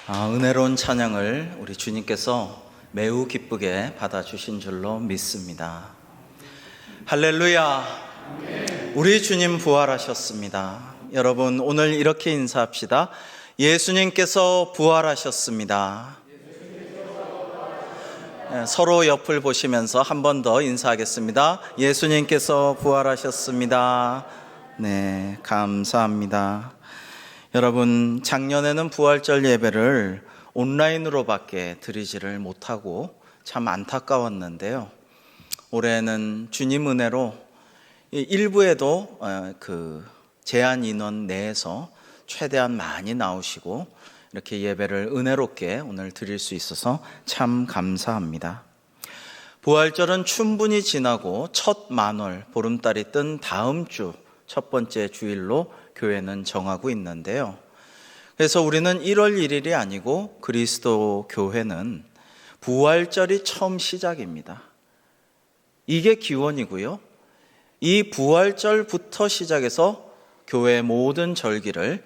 은혜로운 찬양을 우리 주님께서 매우 기쁘게 받아주신 줄로 믿습니다. 할렐루야. 우리 주님 부활하셨습니다. 여러분, 오늘 이렇게 인사합시다. 예수님께서 부활하셨습니다. 서로 옆을 보시면서 한 번 더 인사하겠습니다. 예수님께서 부활하셨습니다. 네, 감사합니다. 여러분, 작년에는 부활절 예배를 온라인으로밖에 드리지를 못하고 참 안타까웠는데요. 올해는 주님 은혜로 일부에도 제한 인원 내에서 최대한 많이 나오시고 이렇게 예배를 은혜롭게 오늘 드릴 수 있어서 참 감사합니다. 부활절은 충분히 지나고 첫 만월, 보름달이 뜬 다음 주 첫 번째 주일로 교회는 정하고 있는데요. 그래서 우리는 1월 1일이 아니고 그리스도 교회는 부활절이 처음 시작입니다. 이게 기원이고요. 이 부활절부터 시작해서 교회의 모든 절기를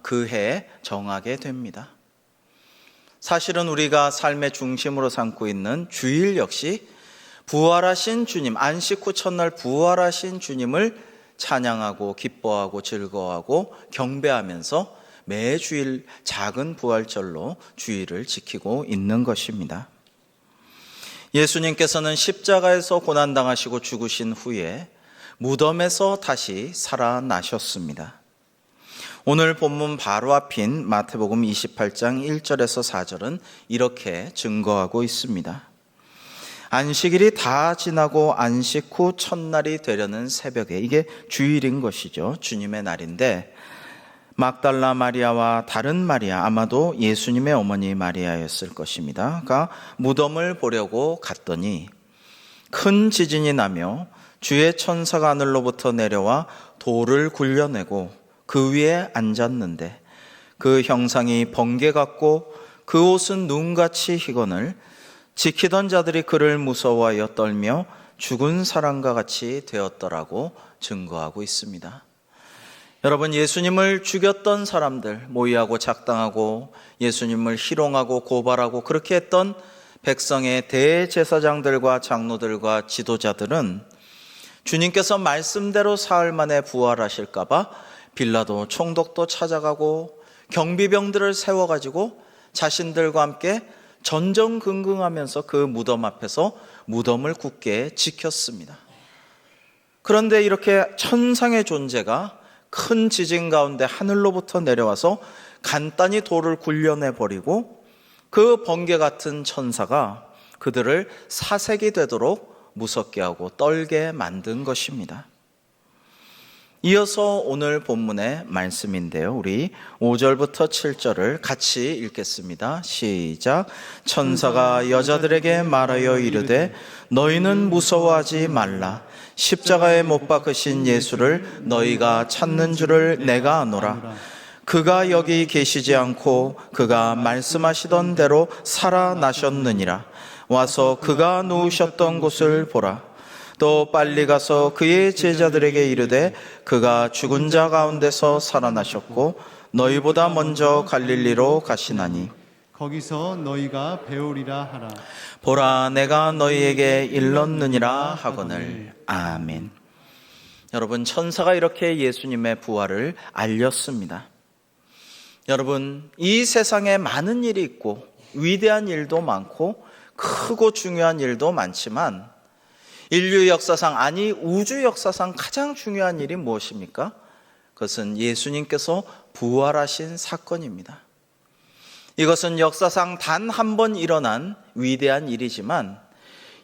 그 해에 정하게 됩니다. 사실은 우리가 삶의 중심으로 삼고 있는 주일 역시 부활하신 주님, 안식 후 첫날 부활하신 주님을 찬양하고 기뻐하고 즐거워하고 경배하면서 매주일 작은 부활절로 주일을 지키고 있는 것입니다. 예수님께서는 십자가에서 고난당하시고 죽으신 후에 무덤에서 다시 살아나셨습니다. 오늘 본문 바로 앞인 마태복음 28장 1절에서 4절은 이렇게 증거하고 있습니다. 안식일이 다 지나고 안식 후 첫날이 되려는 새벽에, 이게 주일인 것이죠. 주님의 날인데 막달라 마리아와 다른 마리아, 아마도 예수님의 어머니 마리아였을 것입니다. 가 무덤을 보려고 갔더니 큰 지진이 나며 주의 천사가 하늘로부터 내려와 돌을 굴려내고 그 위에 앉았는데 그 형상이 번개 같고 그 옷은 눈같이 희거늘 지키던 자들이 그를 무서워하여 떨며 죽은 사람과 같이 되었더라고 증거하고 있습니다. 여러분, 예수님을 죽였던 사람들, 모의하고 작당하고 예수님을 희롱하고 고발하고 그렇게 했던 백성의 대제사장들과 장로들과 지도자들은 주님께서 말씀대로 사흘 만에 부활하실까 봐 빌라도 총독도 찾아가고 경비병들을 세워가지고 자신들과 함께 전전긍긍하면서 그 무덤 앞에서 무덤을 굳게 지켰습니다. 그런데 이렇게 천상의 존재가 큰 지진 가운데 하늘로부터 내려와서 간단히 돌을 굴려내버리고 그 번개 같은 천사가 그들을 사색이 되도록 무섭게 하고 떨게 만든 것입니다. 이어서 오늘 본문의 말씀인데요. 우리 5절부터 7절을 같이 읽겠습니다. 시작. 천사가 여자들에게 말하여 이르되 너희는 무서워하지 말라. 십자가에 못 박으신 예수를 너희가 찾는 줄을 내가 아노라. 그가 여기 계시지 않고 그가 말씀하시던 대로 살아나셨느니라. 와서 그가 누우셨던 곳을 보라. 또 빨리 가서 그의 제자들에게 이르되 그가 죽은 자 가운데서 살아나셨고 너희보다 먼저 갈릴리로 가시나니 거기서 너희가 배우리라 하라. 보라, 내가 너희에게 일렀느니라 하거늘. 아멘. 여러분, 천사가 이렇게 예수님의 부활을 알렸습니다. 여러분, 이 세상에 많은 일이 있고 위대한 일도 많고 크고 중요한 일도 많지만 인류 역사상, 아니 우주 역사상 가장 중요한 일이 무엇입니까? 그것은 예수님께서 부활하신 사건입니다. 이것은 역사상 단 한 번 일어난 위대한 일이지만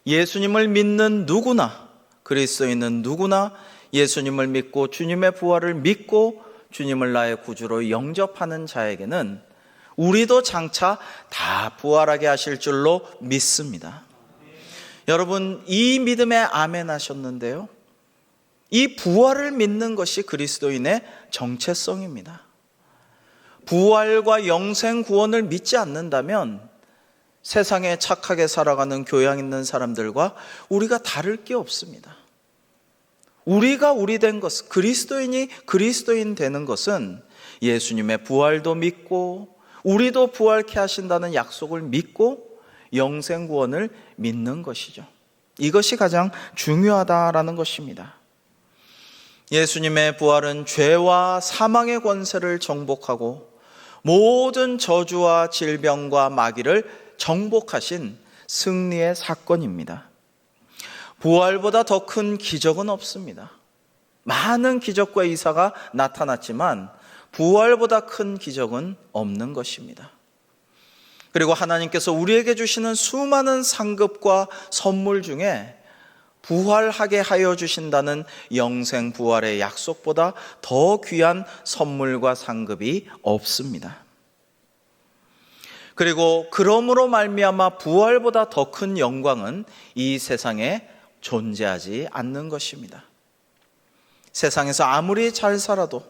예수님을 믿는 누구나, 그리스도인은 누구나 예수님을 믿고 주님의 부활을 믿고 주님을 나의 구주로 영접하는 자에게는 우리도 장차 다 부활하게 하실 줄로 믿습니다. 여러분, 이 믿음에 아멘 하셨는데요. 이 부활을 믿는 것이 그리스도인의 정체성입니다. 부활과 영생 구원을 믿지 않는다면 세상에 착하게 살아가는 교양 있는 사람들과 우리가 다를 게 없습니다. 우리가 우리 된 것, 그리스도인이 그리스도인 되는 것은 예수님의 부활도 믿고 우리도 부활케 하신다는 약속을 믿고 영생 구원을 믿는 것이죠. 이것이 가장 중요하다라는 것입니다. 예수님의 부활은 죄와 사망의 권세를 정복하고 모든 저주와 질병과 마귀를 정복하신 승리의 사건입니다. 부활보다 더 큰 기적은 없습니다. 많은 기적과 이사가 나타났지만 부활보다 큰 기적은 없는 것입니다. 그리고 하나님께서 우리에게 주시는 수많은 상급과 선물 중에 부활하게 하여 주신다는 영생 부활의 약속보다 더 귀한 선물과 상급이 없습니다. 그리고 그러므로 말미암아 부활보다 더 큰 영광은 이 세상에 존재하지 않는 것입니다. 세상에서 아무리 잘 살아도,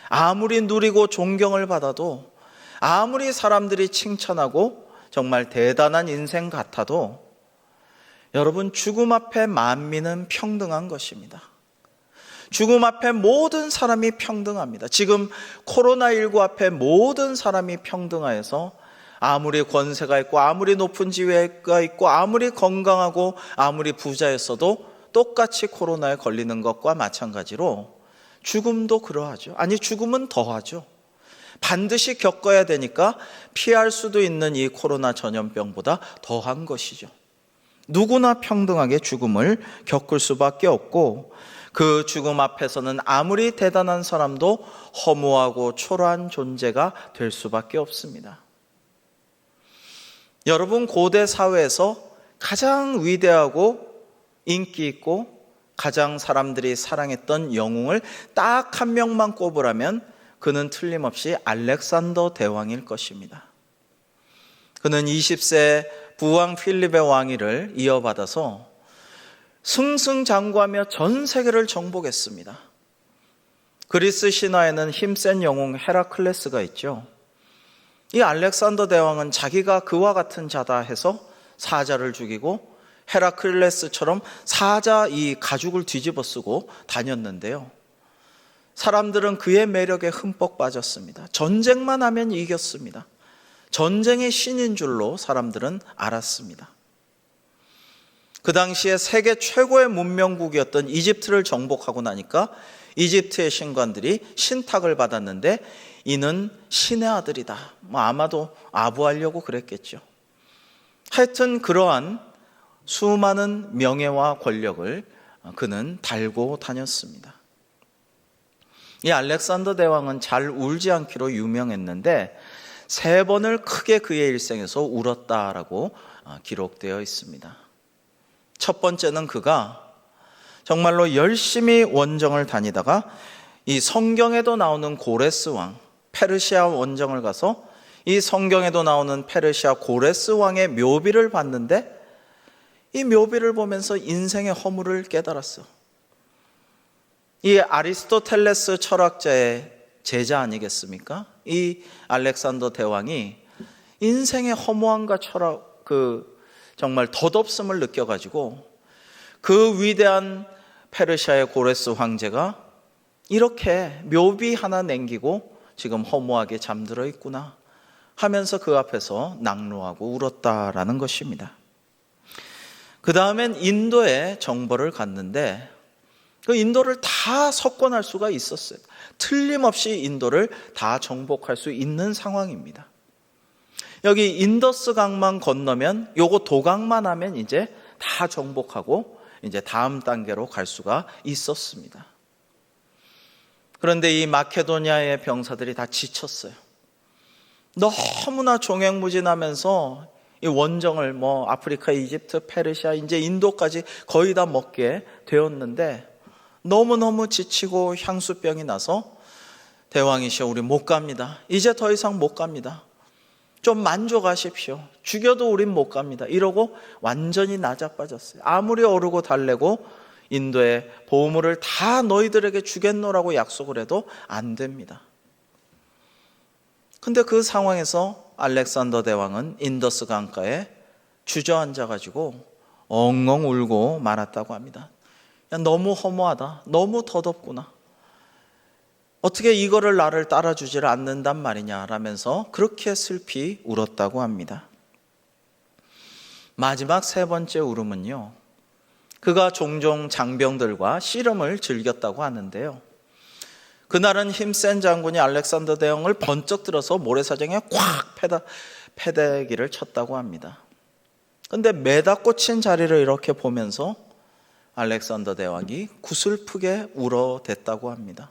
아무리 누리고 존경을 받아도, 아무리 사람들이 칭찬하고 정말 대단한 인생 같아도 여러분, 죽음 앞에 만민은 평등한 것입니다. 죽음 앞에 모든 사람이 평등합니다. 지금 코로나19 앞에 모든 사람이 평등하여서 아무리 권세가 있고 아무리 높은 지위가 있고 아무리 건강하고 아무리 부자였어도 똑같이 코로나에 걸리는 것과 마찬가지로 죽음도 그러하죠. 아니, 죽음은 더하죠. 반드시 겪어야 되니까 피할 수도 있는 이 코로나 전염병보다 더한 것이죠. 누구나 평등하게 죽음을 겪을 수밖에 없고 그 죽음 앞에서는 아무리 대단한 사람도 허무하고 초라한 존재가 될 수밖에 없습니다. 여러분, 고대 사회에서 가장 위대하고 인기 있고 가장 사람들이 사랑했던 영웅을 딱 한 명만 꼽으라면 그는 틀림없이 알렉산더 대왕일 것입니다. 그는 20세 부왕 필립의 왕위를 이어받아서 승승장구하며 전 세계를 정복했습니다. 그리스 신화에는 힘센 영웅 헤라클레스가 있죠. 이 알렉산더 대왕은 자기가 그와 같은 자다 해서 사자를 죽이고 헤라클레스처럼 사자 이 가죽을 뒤집어 쓰고 다녔는데요. 사람들은 그의 매력에 흠뻑 빠졌습니다. 전쟁만 하면 이겼습니다. 전쟁의 신인 줄로 사람들은 알았습니다. 그 당시에 세계 최고의 문명국이었던 이집트를 정복하고 나니까 이집트의 신관들이 신탁을 받았는데 이는 신의 아들이다. 아마도 아부하려고 그랬겠죠. 하여튼 그러한 수많은 명예와 권력을 그는 달고 다녔습니다. 이 알렉산더 대왕은 잘 울지 않기로 유명했는데 3번을 크게 그의 일생에서 울었다라고 기록되어 있습니다. 첫 번째는 그가 정말로 열심히 원정을 다니다가 이 성경에도 나오는 고레스 왕, 페르시아 원정을 가서 이 성경에도 나오는 페르시아 고레스 왕의 묘비를 봤는데 이 묘비를 보면서 인생의 허물을 깨달았어. 이 아리스토텔레스 철학자의 제자 아니겠습니까? 이 알렉산더 대왕이 인생의 허무함과 철학, 정말 덧없음을 느껴가지고 그 위대한 페르시아의 고레스 황제가 이렇게 묘비 하나 남기고 지금 허무하게 잠들어 있구나 하면서 그 앞에서 낙로하고 울었다라는 것입니다. 그 다음엔 인도에 정벌을 갔는데 그 인도를 다 석권할 수가 있었어요. 틀림없이 인도를 다 정복할 수 있는 상황입니다. 여기 인더스 강만 건너면 요거 도강만 하면 이제 다 정복하고 이제 다음 단계로 갈 수가 있었습니다. 그런데 이 마케도니아의 병사들이 다 지쳤어요. 너무나 종횡무진하면서 이 원정을 아프리카, 이집트, 페르시아, 이제 인도까지 거의 다 먹게 되었는데 너무너무 지치고 향수병이 나서 대왕이시여 우리 못 갑니다. 이제 더 이상 못 갑니다. 좀 만족하십시오. 죽여도 우린 못 갑니다. 이러고 완전히 나자빠졌어요. 아무리 어르고 달래고 인도의 보물을 다 너희들에게 주겠노라고 약속을 해도 안 됩니다. 근데 그 상황에서 알렉산더 대왕은 인더스 강가에 주저앉아가지고 엉엉 울고 말았다고 합니다. 야, 너무 허무하다. 너무 덧없구나. 어떻게 이거를 나를 따라주지를 않는단 말이냐라면서 그렇게 슬피 울었다고 합니다. 마지막 세 번째 울음은요, 그가 종종 장병들과 씨름을 즐겼다고 하는데요, 그날은 힘센 장군이 알렉산더 대왕을 번쩍 들어서 모래사장에 콱 패대기를 쳤다고 합니다. 그런데 매다 꽂힌 자리를 이렇게 보면서 알렉산더 대왕이 구슬프게 울어댔다고 합니다.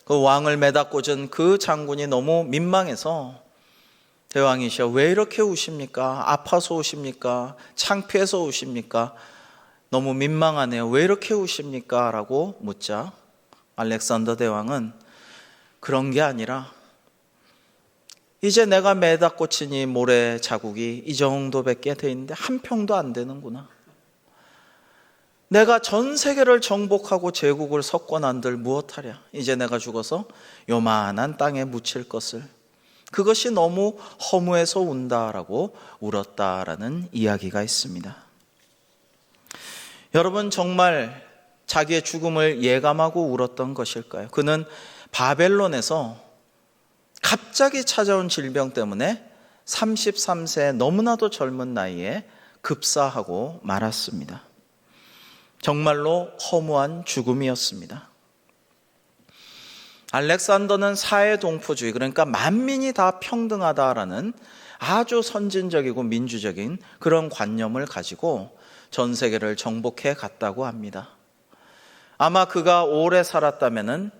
그 왕을 매다 꽂은 그 장군이 너무 민망해서 대왕이시여 왜 이렇게 우십니까? 아파서 우십니까? 창피해서 우십니까? 너무 민망하네요. 왜 이렇게 우십니까? 라고 묻자 알렉산더 대왕은 그런 게 아니라 이제 내가 매다 꽂힌 이 모래 자국이 이 정도밖에 돼 있는데 한 평도 안 되는구나. 내가 전 세계를 정복하고 제국을 석권한들 무엇하랴. 이제 내가 죽어서 요만한 땅에 묻힐 것을. 그것이 너무 허무해서 운다라고 울었다라는 이야기가 있습니다. 여러분, 정말 자기의 죽음을 예감하고 울었던 것일까요? 그는 바벨론에서 갑자기 찾아온 질병 때문에 33세 너무나도 젊은 나이에 급사하고 말았습니다. 정말로 허무한 죽음이었습니다. 알렉산더는 사회동포주의, 그러니까 만민이 다 평등하다라는 아주 선진적이고 민주적인 그런 관념을 가지고 전 세계를 정복해 갔다고 합니다. 아마 그가 오래 살았다면은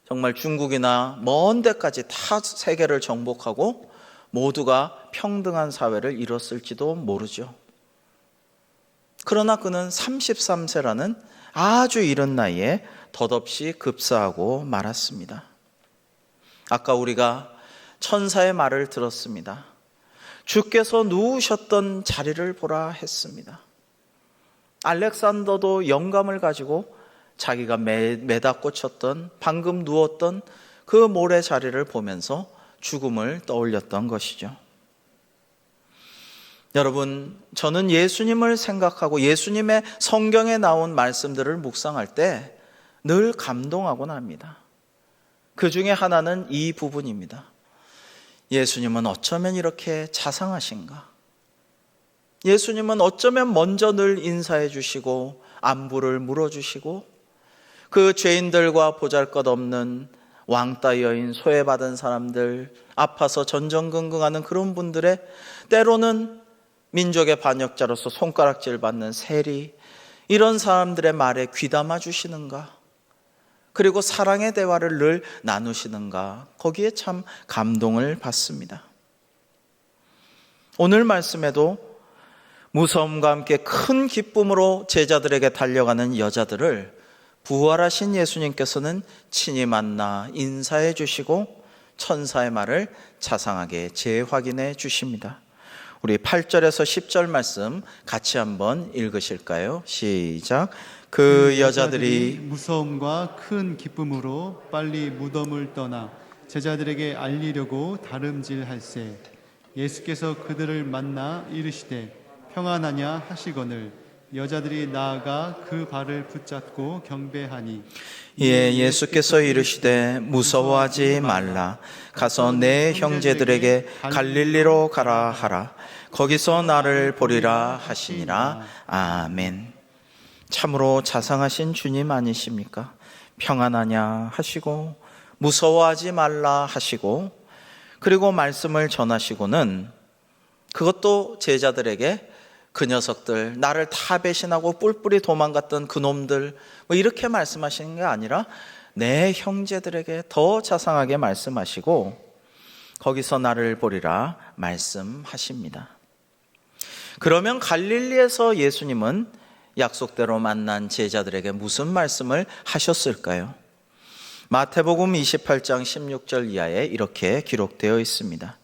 정말 중국이나 먼 데까지 다 세계를 정복하고 모두가 평등한 사회를 이뤘을지도 모르죠. 그러나 그는 33세라는 아주 이른 나이에 덧없이 급사하고 말았습니다. 아까 우리가 천사의 말을 들었습니다. 주께서 누우셨던 자리를 보라 했습니다. 알렉산더도 영감을 가지고 자기가 매다 꽂혔던, 방금 누웠던 그 모래 자리를 보면서 죽음을 떠올렸던 것이죠. 여러분, 저는 예수님을 생각하고 예수님의 성경에 나온 말씀들을 묵상할 때 늘 감동하곤 합니다. 그 중에 하나는 이 부분입니다. 예수님은 어쩌면 이렇게 자상하신가? 예수님은 어쩌면 먼저 늘 인사해 주시고 안부를 물어주시고 그 죄인들과 보잘것없는 왕따 여인, 소외받은 사람들, 아파서 전전긍긍하는 그런 분들의 때로는 민족의 반역자로서 손가락질 받는 세리, 이런 사람들의 말에 귀담아 주시는가? 그리고 사랑의 대화를 늘 나누시는가? 거기에 참 감동을 받습니다. 오늘 말씀에도 무서움과 함께 큰 기쁨으로 제자들에게 달려가는 여자들을 부활하신 예수님께서는 친히 만나 인사해 주시고 천사의 말을 자상하게 재확인해 주십니다. 우리 8절에서 10절 말씀 같이 한번 읽으실까요? 시작. 그 여자들이 무서움과 큰 기쁨으로 빨리 무덤을 떠나 제자들에게 알리려고 다름질할세. 예수께서 그들을 만나 이르시되 평안하냐 하시거늘 여자들이 나아가 그 발을 붙잡고 경배하니 예, 예수께서 이르시되 무서워하지 말라. 가서 내 형제들에게 갈릴리로 가라 하라. 거기서 나를 보리라 하시니라. 아멘. 참으로 자상하신 주님 아니십니까? 평안하냐 하시고 무서워하지 말라 하시고 그리고 말씀을 전하시고는 그것도 제자들에게 그 녀석들, 나를 다 배신하고 뿔뿔이 도망갔던 그놈들 뭐 이렇게 말씀하시는 게 아니라 내 형제들에게 더 자상하게 말씀하시고 거기서 나를 보리라 말씀하십니다. 그러면 갈릴리에서 예수님은 약속대로 만난 제자들에게 무슨 말씀을 하셨을까요? 마태복음 28장 16절 이하에 이렇게 기록되어 있습니다.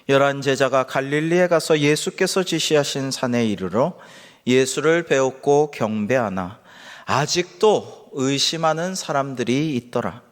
11 제자가 갈릴리에 가서 예수께서 지시하신 산에 이르러 예수를 배웠고 경배하나 아직도 의심하는 사람들이 있더라.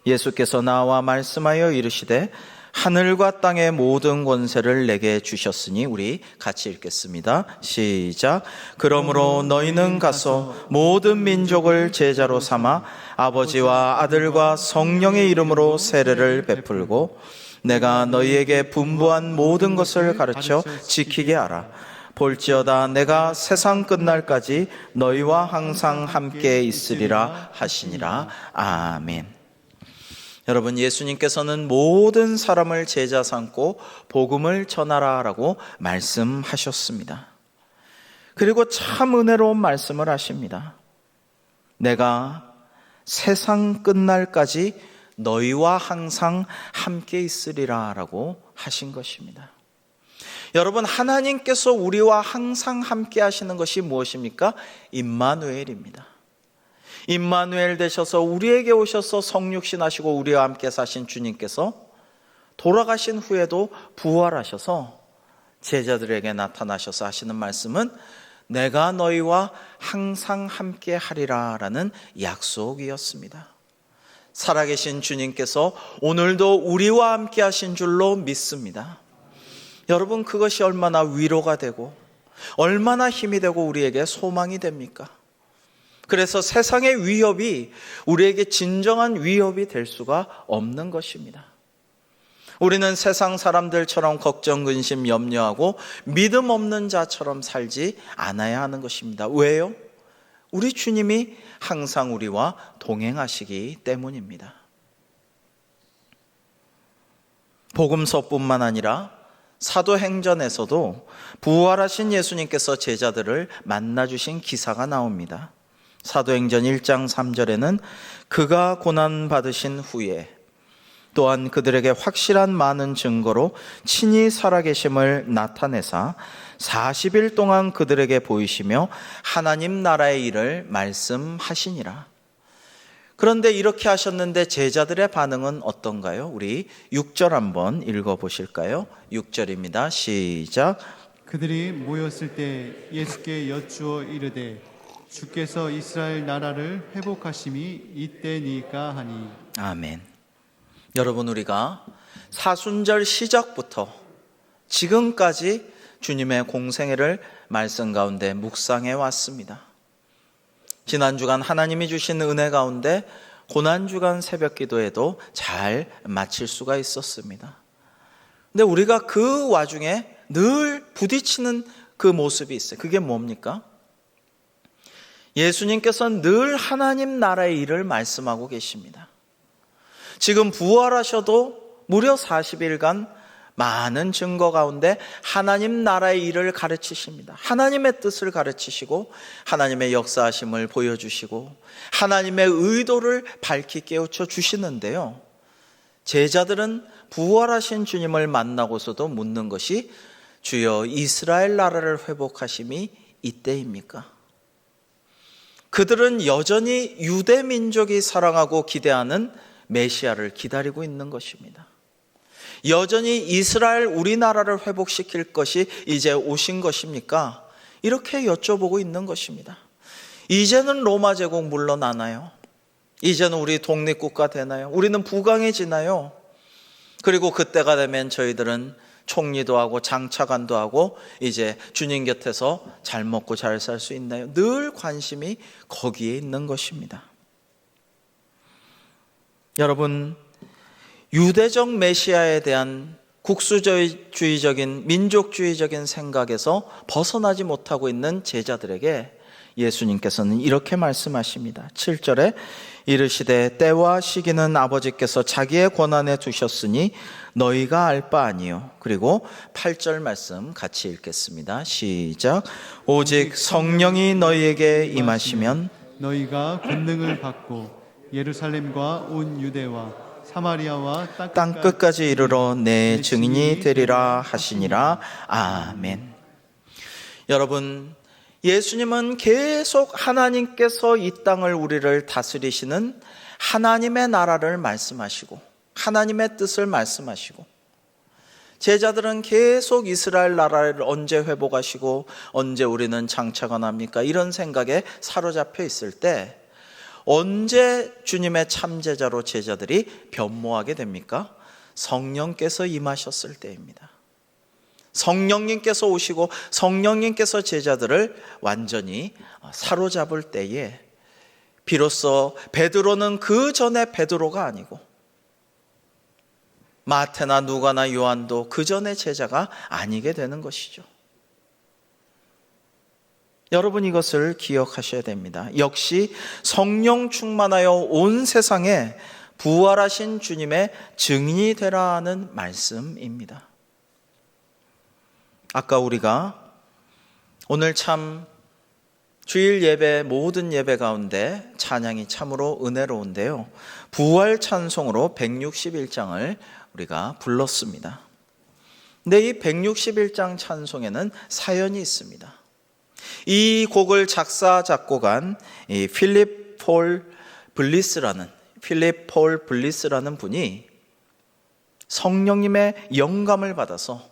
예수께서 나와 말씀하여 이르시되 하늘과 땅의 모든 권세를 내게 주셨으니 우리 같이 읽겠습니다. 시작. 그러므로 너희는 가서 모든 민족을 제자로 삼아 아버지와 아들과 성령의 이름으로 세례를 베풀고 내가 너희에게 분부한 모든 것을 가르쳐 지키게 하라. 볼지어다 내가 세상 끝날까지 너희와 항상 함께 있으리라 하시니라. 아멘. 여러분, 예수님께서는 모든 사람을 제자 삼고 복음을 전하라라고 말씀하셨습니다. 그리고 참 은혜로운 말씀을 하십니다. 내가 세상 끝날까지 너희와 항상 함께 있으리라라고 하신 것입니다. 여러분, 하나님께서 우리와 항상 함께 하시는 것이 무엇입니까? 임마누엘입니다. 임마누엘 되셔서 우리에게 오셔서 성육신 하시고 우리와 함께 사신 주님께서 돌아가신 후에도 부활하셔서 제자들에게 나타나셔서 하시는 말씀은 내가 너희와 항상 함께 하리라 라는 약속이었습니다. 살아계신 주님께서 오늘도 우리와 함께 하신 줄로 믿습니다. 여러분, 그것이 얼마나 위로가 되고 얼마나 힘이 되고 우리에게 소망이 됩니까? 그래서 세상의 위협이 우리에게 진정한 위협이 될 수가 없는 것입니다. 우리는 세상 사람들처럼 걱정, 근심, 염려하고 믿음 없는 자처럼 살지 않아야 하는 것입니다. 왜요? 우리 주님이 항상 우리와 동행하시기 때문입니다. 복음서뿐만 아니라 사도행전에서도 부활하신 예수님께서 제자들을 만나주신 기사가 나옵니다. 사도행전 1장 3절에는 그가 고난받으신 후에 또한 그들에게 확실한 많은 증거로 친히 살아계심을 나타내사 40일 동안 그들에게 보이시며 하나님 나라의 일을 말씀하시니라. 그런데 이렇게 하셨는데 제자들의 반응은 어떤가요? 우리 6절 한번 읽어보실까요? 6절입니다. 시작. 그들이 모였을 때 예수께 여쭈어 이르되 주께서 이스라엘 나라를 회복하심이 이때니까 하니. 아멘. 여러분, 우리가 사순절 시작부터 지금까지 주님의 공생애를 말씀 가운데 묵상해 왔습니다. 지난 주간 하나님이 주신 은혜 가운데 고난주간 새벽 기도에도 잘 마칠 수가 있었습니다. 근데 우리가 그 와중에 늘 부딪히는 그 모습이 있어요. 그게 뭡니까? 예수님께서는 늘 하나님 나라의 일을 말씀하고 계십니다. 지금 부활하셔도 무려 40일간 많은 증거 가운데 하나님 나라의 일을 가르치십니다. 하나님의 뜻을 가르치시고 하나님의 역사하심을 보여주시고 하나님의 의도를 밝히 깨우쳐 주시는데요, 제자들은 부활하신 주님을 만나고서도 묻는 것이 주여 이스라엘 나라를 회복하심이 이때입니까? 그들은 여전히 유대 민족이 사랑하고 기대하는 메시아를 기다리고 있는 것입니다. 여전히 이스라엘 우리나라를 회복시킬 것이 이제 오신 것입니까? 이렇게 여쭤보고 있는 것입니다. 이제는 로마 제국 물러나나요? 이제는 우리 독립국가 되나요? 우리는 부강해지나요? 그리고 그때가 되면 저희들은 총리도 하고 장차관도 하고 이제 주님 곁에서 잘 먹고 잘 살 수 있나요? 늘 관심이 거기에 있는 것입니다. 여러분, 유대적 메시아에 대한 국수주의적인 민족주의적인 생각에서 벗어나지 못하고 있는 제자들에게 예수님께서는 이렇게 말씀하십니다. 7절에 이르시되 때와 시기는 아버지께서 자기의 권한에 두셨으니 너희가 알 바 아니요. 그리고 8절 말씀 같이 읽겠습니다. 시작. 오직 성령이 너희에게 임하시면 너희가 권능을 받고 예루살렘과 온 유대와 사마리아와 땅 끝까지 이르러 내 증인이 되리라 하시니라. 아멘. 여러분, 예수님은 계속 하나님께서 이 땅을 우리를 다스리시는 하나님의 나라를 말씀하시고 하나님의 뜻을 말씀하시고, 제자들은 계속 이스라엘 나라를 언제 회복하시고 언제 우리는 장차가 납니까? 이런 생각에 사로잡혀 있을 때 언제 주님의 참제자로 제자들이 변모하게 됩니까? 성령께서 임하셨을 때입니다. 성령님께서 오시고 성령님께서 제자들을 완전히 사로잡을 때에 비로소 베드로는 그 전에 베드로가 아니고 마태나 누가나 요한도 그 전에 제자가 아니게 되는 것이죠. 여러분, 이것을 기억하셔야 됩니다. 역시 성령 충만하여 온 세상에 부활하신 주님의 증인이 되라는 말씀입니다. 아까 우리가 오늘 참 주일 예배, 모든 예배 가운데 찬양이 참으로 은혜로운데요, 부활 찬송으로 161장을 우리가 불렀습니다. 근데 이 161장 찬송에는 사연이 있습니다. 이 곡을 작사 작곡한 이 필립 폴 블리스라는 분이 성령님의 영감을 받아서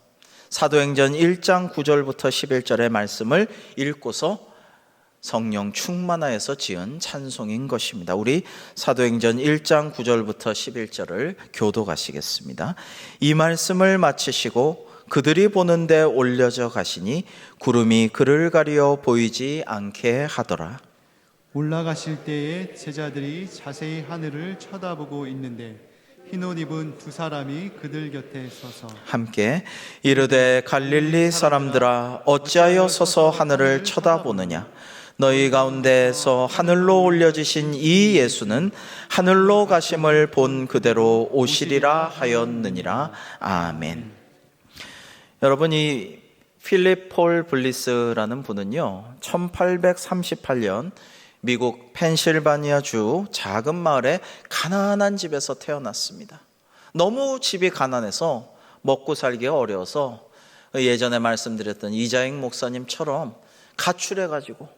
사도행전 1장 9절부터 11절의 말씀을 읽고서 성령 충만하여서 지은 찬송인 것입니다. 우리 사도행전 1장 9절부터 11절을 교독하시겠습니다. 이 말씀을 마치시고 그들이 보는데 올려져 가시니 구름이 그를 가리어 보이지 않게 하더라. 올라가실 때에 제자들이 자세히 하늘을 쳐다보고 있는데 흰 옷 입은 두 사람이 그들 곁에 서서 함께 이르되 갈릴리 사람들아 어찌하여 서서 하늘을 쳐다보느냐. 너희 가운데서 하늘로 올려지신 이 예수는 하늘로 가심을 본 그대로 오시리라 하였느니라. 아멘. 여러분, 이 필립 폴 블리스라는 분은요, 1838년 미국 펜실바니아주 작은 마을의 가난한 집에서 태어났습니다. 너무 집이 가난해서 먹고 살기가 어려워서 예전에 말씀드렸던 이자익 목사님처럼 가출해가지고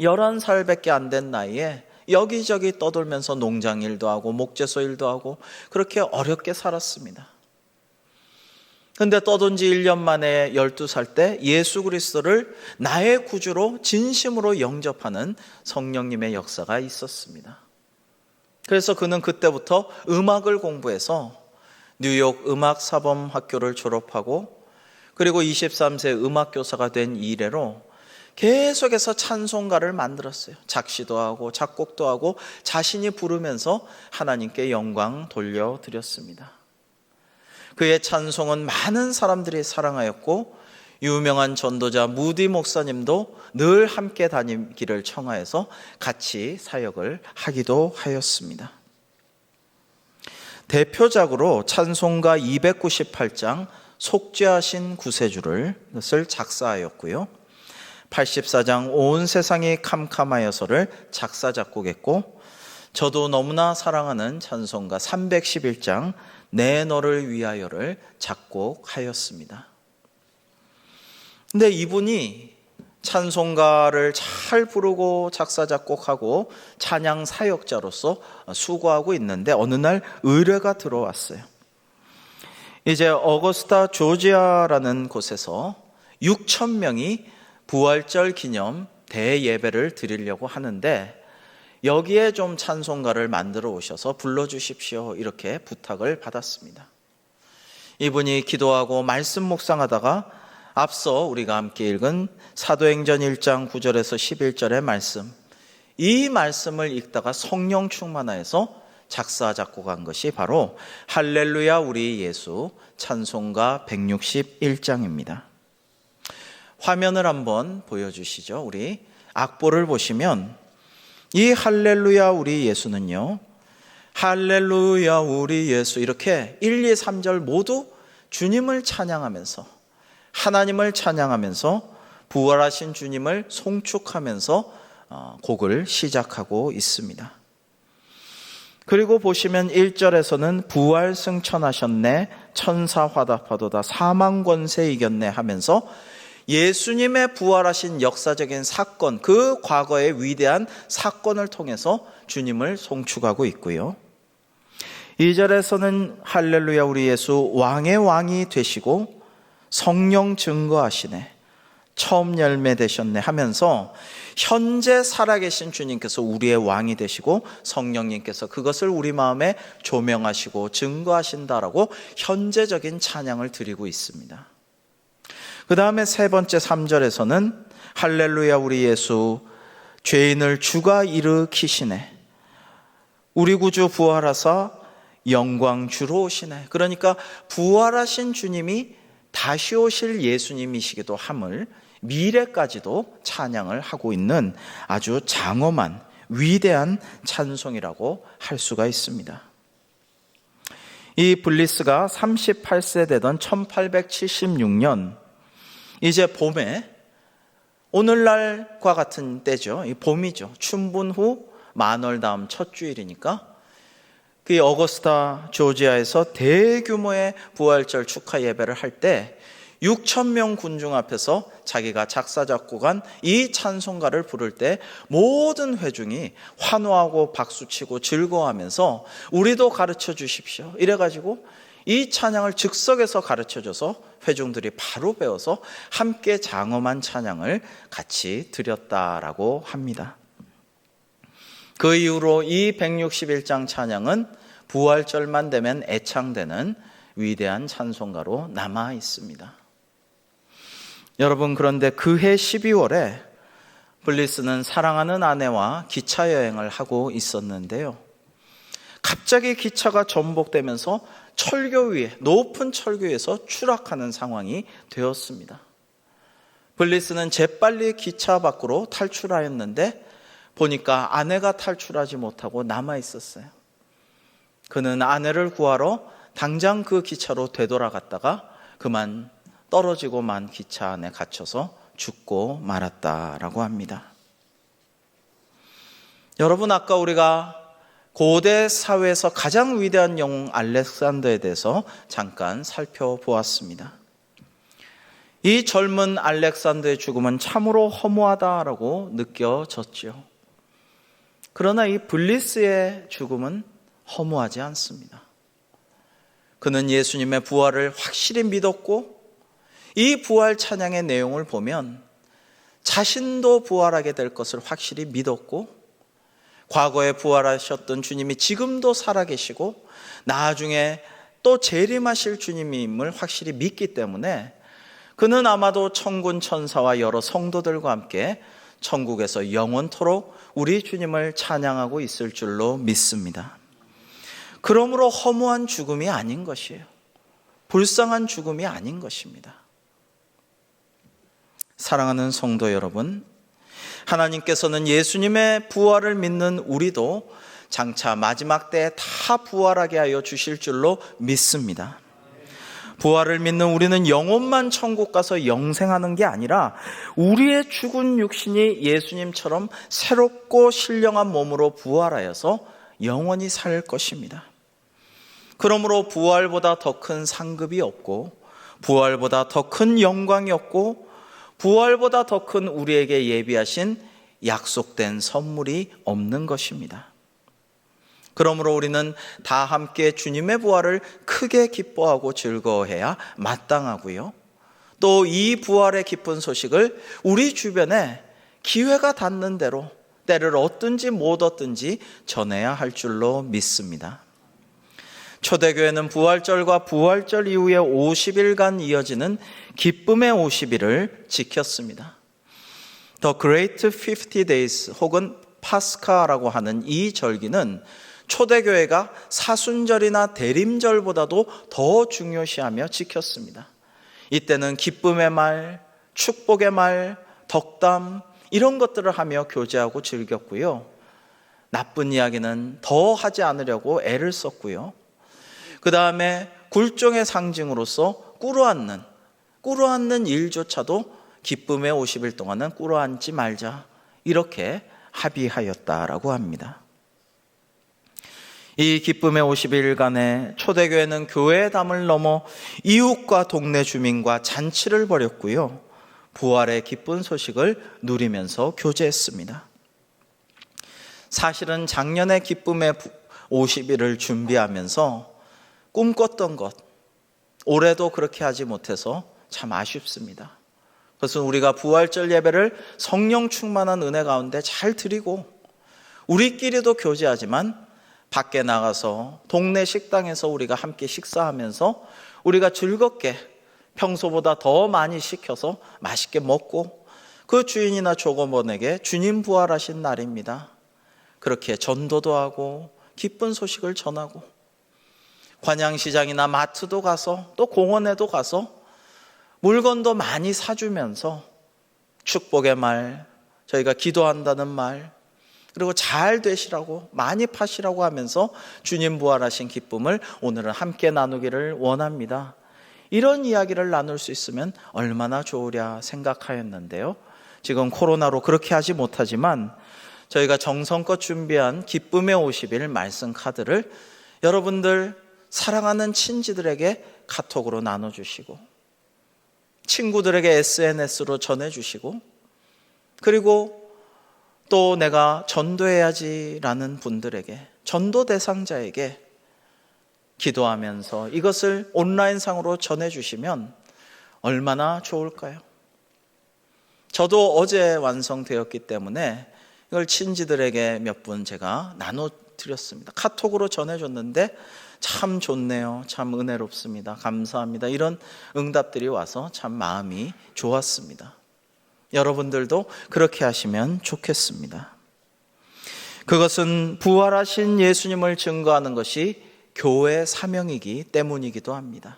11살밖에 안 된 나이에 여기저기 떠돌면서 농장 일도 하고 목재소 일도 하고 그렇게 어렵게 살았습니다. 근데 떠돈 지 1년 만에 12살 때 예수 그리스도를 나의 구주로 진심으로 영접하는 성령님의 역사가 있었습니다. 그래서 그는 그때부터 음악을 공부해서 뉴욕 음악사범학교를 졸업하고 그리고 23세 음악교사가 된 이래로 계속해서 찬송가를 만들었어요. 작시도 하고 작곡도 하고 자신이 부르면서 하나님께 영광 돌려드렸습니다. 그의 찬송은 많은 사람들이 사랑하였고 유명한 전도자 무디 목사님도 늘 함께 다니기를 청하여서 같이 사역을 하기도 하였습니다. 대표작으로 찬송가 298장 속죄하신 구세주를 작사하였고요, 84장 온 세상이 캄캄하여서를 작사 작곡했고, 저도 너무나 사랑하는 찬송가 311장 내 너를 위하여를 작곡하였습니다. 근데 이분이 찬송가를 잘 부르고 작사 작곡하고 찬양 사역자로서 수고하고 있는데 어느 날 의뢰가 들어왔어요. 이제 어거스타 조지아라는 곳에서 6,000명이 부활절 기념 대예배를 드리려고 하는데 여기에 좀 찬송가를 만들어 오셔서 불러주십시오, 이렇게 부탁을 받았습니다. 이분이 기도하고 말씀 묵상하다가 앞서 우리가 함께 읽은 사도행전 1장 9절에서 11절의 말씀, 이 말씀을 읽다가 성령 충만하여서 작사 작곡한 것이 바로 할렐루야 우리 예수 찬송가 161장입니다. 화면을 한번 보여주시죠. 우리 악보를 보시면 이 할렐루야 우리 예수는요, 할렐루야 우리 예수 이렇게 1, 2, 3절 모두 주님을 찬양하면서 하나님을 찬양하면서 부활하신 주님을 송축하면서 곡을 시작하고 있습니다. 그리고 보시면 1절에서는 부활 승천하셨네, 천사 화답하도다, 사망 권세 이겼네 하면서 예수님의 부활하신 역사적인 사건, 그 과거의 위대한 사건을 통해서 주님을 송축하고 있고요, 2절에서는 할렐루야 우리 예수 왕의 왕이 되시고 성령 증거하시네, 처음 열매 되셨네 하면서 현재 살아계신 주님께서 우리의 왕이 되시고 성령님께서 그것을 우리 마음에 조명하시고 증거하신다라고 현재적인 찬양을 드리고 있습니다. 그 다음에 세 번째 3절에서는 할렐루야 우리 예수 죄인을 주가 일으키시네, 우리 구주 부활하사 영광 주로 오시네. 그러니까 부활하신 주님이 다시 오실 예수님이시기도 함을 미래까지도 찬양을 하고 있는 아주 장엄한 위대한 찬송이라고 할 수가 있습니다. 이 블리스가 38세 되던 1876년 이제 봄에 오늘날과 같은 때죠. 이 봄이죠. 춘분 후 만월 다음 첫 주일이니까 그 어거스타 조지아에서 대규모의 부활절 축하 예배를 할 때 6,000명 군중 앞에서 자기가 작사 작곡한 이 찬송가를 부를 때 모든 회중이 환호하고 박수치고 즐거워하면서 우리도 가르쳐 주십시오 이래가지고 이 찬양을 즉석에서 가르쳐줘서 회중들이 바로 배워서 함께 장엄한 찬양을 같이 드렸다라고 합니다. 그 이후로 이 161장 찬양은 부활절만 되면 애창되는 위대한 찬송가로 남아 있습니다. 여러분, 그런데 그해 12월에 블리스는 사랑하는 아내와 기차 여행을 하고 있었는데요. 갑자기 기차가 전복되면서 철교 위에, 높은 철교 위에서 추락하는 상황이 되었습니다. 블리스는 재빨리 기차 밖으로 탈출하였는데 보니까 아내가 탈출하지 못하고 남아 있었어요. 그는 아내를 구하러 당장 그 기차로 되돌아갔다가 그만 떨어지고 만 기차 안에 갇혀서 죽고 말았다라고 합니다. 여러분, 아까 우리가 고대 사회에서 가장 위대한 영웅 알렉산더에 대해서 잠깐 살펴보았습니다. 이 젊은 알렉산더의 죽음은 참으로 허무하다라고 느껴졌죠. 그러나 이 블리스의 죽음은 허무하지 않습니다. 그는 예수님의 부활을 확실히 믿었고 이 부활 찬양의 내용을 보면 자신도 부활하게 될 것을 확실히 믿었고 과거에 부활하셨던 주님이 지금도 살아계시고 나중에 또 재림하실 주님임을 확실히 믿기 때문에 그는 아마도 천군 천사와 여러 성도들과 함께 천국에서 영원토록 우리 주님을 찬양하고 있을 줄로 믿습니다. 그러므로 허무한 죽음이 아닌 것이에요. 불쌍한 죽음이 아닌 것입니다. 사랑하는 성도 여러분, 하나님께서는 예수님의 부활을 믿는 우리도 장차 마지막 때에 다 부활하게 하여 주실 줄로 믿습니다. 부활을 믿는 우리는 영혼만 천국 가서 영생하는 게 아니라 우리의 죽은 육신이 예수님처럼 새롭고 신령한 몸으로 부활하여서 영원히 살 것입니다. 그러므로 부활보다 더 큰 상급이 없고 부활보다 더 큰 영광이 없고 부활보다 더 큰 우리에게 예비하신 약속된 선물이 없는 것입니다. 그러므로 우리는 다 함께 주님의 부활을 크게 기뻐하고 즐거워해야 마땅하고요. 또 이 부활의 기쁜 소식을 우리 주변에 기회가 닿는 대로 때를 얻든지 못 얻든지 전해야 할 줄로 믿습니다. 초대교회는 부활절과 부활절 이후에 50일간 이어지는 기쁨의 50일을 지켰습니다. The Great 50 Days 혹은 파스카라고 하는 이 절기는 초대교회가 사순절이나 대림절보다도 더 중요시하며 지켰습니다. 이때는 기쁨의 말, 축복의 말, 덕담 이런 것들을 하며 교제하고 즐겼고요. 나쁜 이야기는 더 하지 않으려고 애를 썼고요. 그 다음에 굴종의 상징으로서 꿇어앉는 일조차도 기쁨의 50일 동안은 꿇어앉지 말자 이렇게 합의하였다라고 합니다. 이 기쁨의 50일간의 초대교회는 교회의 담을 넘어 이웃과 동네 주민과 잔치를 벌였고요. 부활의 기쁜 소식을 누리면서 교제했습니다. 사실은 작년에 기쁨의 50일을 준비하면서 꿈꿨던 것, 올해도 그렇게 하지 못해서 참 아쉽습니다. 그것은 우리가 부활절 예배를 성령 충만한 은혜 가운데 잘 드리고 우리끼리도 교제하지만 밖에 나가서 동네 식당에서 우리가 함께 식사하면서 우리가 즐겁게 평소보다 더 많이 시켜서 맛있게 먹고 그 주인이나 조거먼에게 주님 부활하신 날입니다. 그렇게 전도도 하고 기쁜 소식을 전하고 관양시장이나 마트도 가서 또 공원에도 가서 물건도 많이 사주면서 축복의 말, 저희가 기도한다는 말, 그리고 잘 되시라고 많이 파시라고 하면서 주님 부활하신 기쁨을 오늘은 함께 나누기를 원합니다. 이런 이야기를 나눌 수 있으면 얼마나 좋으랴 생각하였는데요. 지금 코로나로 그렇게 하지 못하지만 저희가 정성껏 준비한 기쁨의 50일 말씀 카드를 여러분들 사랑하는 친지들에게 카톡으로 나눠주시고 친구들에게 SNS로 전해주시고 그리고 또 내가 전도해야지라는 분들에게 전도 대상자에게 기도하면서 이것을 온라인상으로 전해주시면 얼마나 좋을까요? 저도 어제 완성되었기 때문에 이걸 친지들에게 몇 분 제가 나눠드렸습니다. 카톡으로 전해줬는데 참 좋네요. 참 은혜롭습니다. 감사합니다. 이런 응답들이 와서 참 마음이 좋았습니다. 여러분들도 그렇게 하시면 좋겠습니다. 그것은 부활하신 예수님을 증거하는 것이 교회의 사명이기 때문이기도 합니다.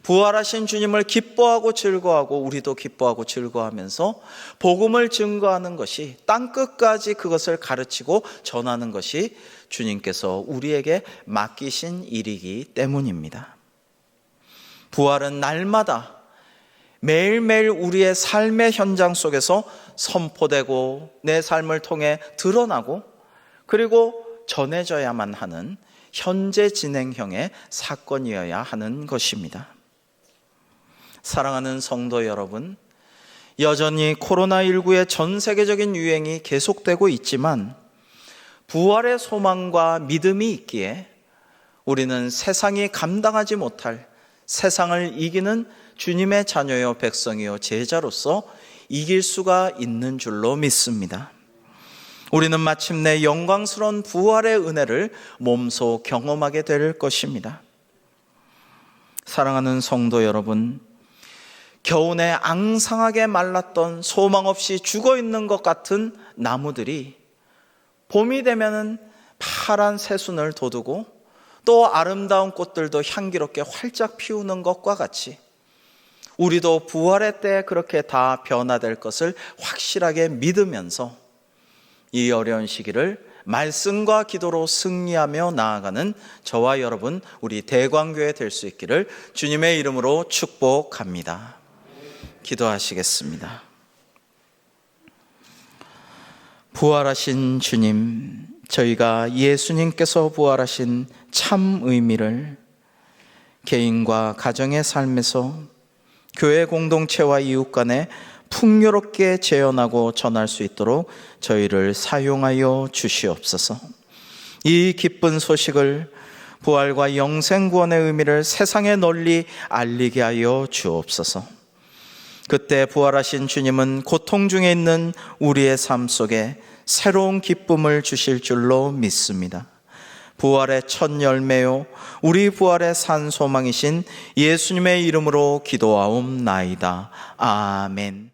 부활하신 주님을 기뻐하고 즐거워하고 우리도 기뻐하고 즐거워하면서 복음을 증거하는 것이 땅끝까지 그것을 가르치고 전하는 것이 주님께서 우리에게 맡기신 일이기 때문입니다. 부활은 날마다 매일매일 우리의 삶의 현장 속에서 선포되고 내 삶을 통해 드러나고 그리고 전해져야만 하는 현재 진행형의 사건이어야 하는 것입니다. 사랑하는 성도 여러분, 여전히 코로나19의 전 세계적인 유행이 계속되고 있지만 부활의 소망과 믿음이 있기에 우리는 세상이 감당하지 못할 세상을 이기는 주님의 자녀요 백성이요 제자로서 이길 수가 있는 줄로 믿습니다. 우리는 마침내 영광스러운 부활의 은혜를 몸소 경험하게 될 것입니다. 사랑하는 성도 여러분, 겨우내 앙상하게 말랐던 소망 없이 죽어있는 것 같은 나무들이 봄이 되면은 파란 새순을 돋우고 또 아름다운 꽃들도 향기롭게 활짝 피우는 것과 같이 우리도 부활의 때에 그렇게 다 변화될 것을 확실하게 믿으면서 이 어려운 시기를 말씀과 기도로 승리하며 나아가는 저와 여러분 우리 대광교회 될 수 있기를 주님의 이름으로 축복합니다. 기도하시겠습니다. 부활하신 주님, 저희가 예수님께서 부활하신 참 의미를 개인과 가정의 삶에서 교회 공동체와 이웃 간에 풍요롭게 재현하고 전할 수 있도록 저희를 사용하여 주시옵소서. 이 기쁜 소식을 부활과 영생 구원의 의미를 세상에 널리 알리게 하여 주옵소서. 그때 부활하신 주님은 고통 중에 있는 우리의 삶 속에 새로운 기쁨을 주실 줄로 믿습니다. 부활의 첫 열매요 우리 부활의 산 소망이신 예수님의 이름으로 기도하옵나이다. 아멘.